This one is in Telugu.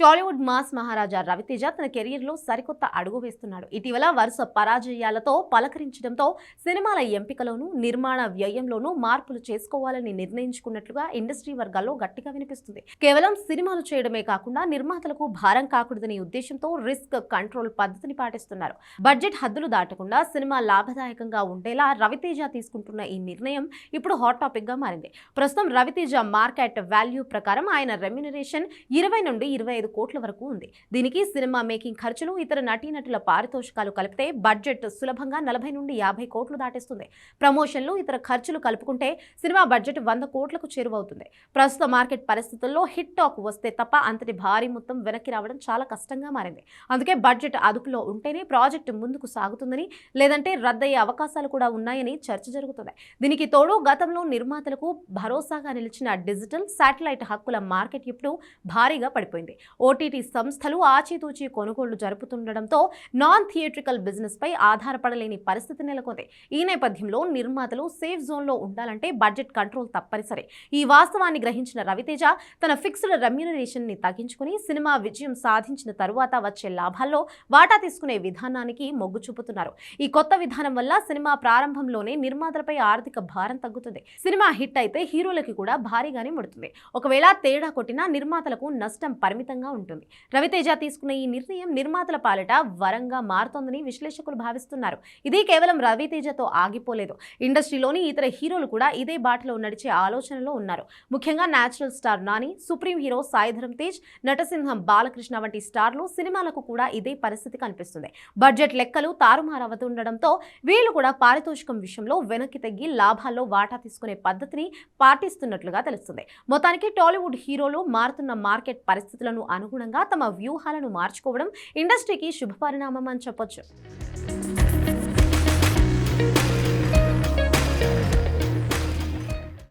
టాలీవుడ్ మాస్ మహారాజా రవితేజ తన కెరీర్లో సరికొత్త అడుగు వేస్తున్నాడు. ఇటీవల వరుస పరాజయాలతో పలకరించడంతో సినిమాల ఎంపికలోనూ నిర్మాణ వ్యయంలోనూ మార్పులు చేసుకోవాలని నిర్ణయించుకున్నట్లుగా ఇండస్ట్రీ వర్గాల్లో గట్టిగా వినిపిస్తుంది. కేవలం సినిమాలు చేయడమే కాకుండా నిర్మాతలకు భారం కాకూడదనే ఉద్దేశంతో రిస్క్ కంట్రోల్ పద్ధతిని పాటిస్తున్నారు. బడ్జెట్ హద్దులు దాటకుండా సినిమా లాభదాయకంగా ఉండేలా రవితేజ తీసుకుంటున్న ఈ నిర్ణయం ఇప్పుడు హాట్ టాపిక్ గా మారింది. ప్రస్తుతం రవితేజ మార్కెట్ వాల్యూ ప్రకారం ఆయన రెమ్యునరేషన్ 20 నుండి 25 కోట్ల వరకు ఉంది. దీనికి సినిమా మేకింగ్ ఖర్చులు, ఇతర నటీనటుల పారితోషికాలు కలిపితే బడ్జెట్ సులభంగా 40 నుండి 50 కోట్లు దాటేస్తుంది. ప్రమోషన్లు, ఇతర ఖర్చులు కలుపుకుంటే సినిమా బడ్జెట్ 100 కోట్లకు చేరువవుతుంది. ప్రస్తుత మార్కెట్ పరిస్థితుల్లో హిట్ టాక్ వస్తే తప్ప అంతటి భారీ మొత్తం వెనక్కి రావడం చాలా కష్టంగా మారింది. అందుకే బడ్జెట్ అదుపులో ఉంటేనే ప్రాజెక్టు ముందుకు సాగుతుందని, లేదంటే రద్దయ్యే అవకాశాలు కూడా ఉన్నాయని చర్చ జరుగుతుంది. దీనికి తోడు గతంలో నిర్మాతలకు భరోసాగా నిలిచిన డిజిటల్, శాటిలైట్ హక్కుల మార్కెట్ ఇప్పుడు భారీగా పడిపోయింది. ఓటీటీ సంస్థలు ఆచితూచి కొనుగోళ్లు జరుపుతుండటంతో నాన్ థియేట్రికల్ బిజినెస్ పై ఆధారపడలేని పరిస్థితి నెలకొంది. ఈ నేపథ్యంలో నిర్మాతలు సేఫ్ జోన్లో ఉండాలంటే బడ్జెట్ కంట్రోల్ తప్పనిసరి. ఈ వాస్తవాన్ని గ్రహించిన రవితేజ తన ఫిక్స్డ్ రెమ్యునరేషన్ ని తగ్గించుకుని సినిమా విజయం సాధించిన తరువాత వచ్చే లాభాల్లో వాటా తీసుకునే విధానానికి మొగ్గు చూపుతున్నారు. ఈ కొత్త విధానం వల్ల సినిమా ప్రారంభంలోనే నిర్మాతలపై ఆర్థిక భారం తగ్గుతుంది. సినిమా హిట్ అయితే హీరోలకి కూడా భారీగానే ముడుతుంది. ఒకవేళ తేడా కొట్టినా నిర్మాతలకు నష్టం పరిమితంగా ఉంటుంది. రవితేజ తీసుకున్న ఈ నిర్ణయం నిర్మాతల పాలిట వరంగా మారుతోందని విశ్లేషకులు భావిస్తున్నారు. ఇది కేవలం రవితేజతో ఆగిపోలేదు. ఇండస్ట్రీలోని ఇతర హీరోలు కూడా ఇదే బాటలో నడిచే ఆలోచనలో ఉన్నారు. ముఖ్యంగా natural star Nani, supreme hero Sai Dharam Tej, నటసింహం బాలకృష్ణ వంటి స్టార్లు సినిమాలకు కూడా ఇదే పరిస్థితి కనిపిస్తుంది. బడ్జెట్ లెక్కలు తారుమారవుతుండడంతో వీళ్ళు కూడా పారితోషికం విషయంలో వెనక్కి తగ్గి లాభాల్లో వాటా తీసుకునే పద్ధతిని పాటిస్తున్నట్లుగా తెలుస్తుంది. మొత్తానికి టాలీవుడ్ హీరోలు మారుతున్న మార్కెట్ పరిస్థితులను అనుగుణంగా తమ వ్యూహాలను మార్చుకోవడం ఇండస్ట్రీకి శుభపరిణామం అని చెప్పొచ్చు.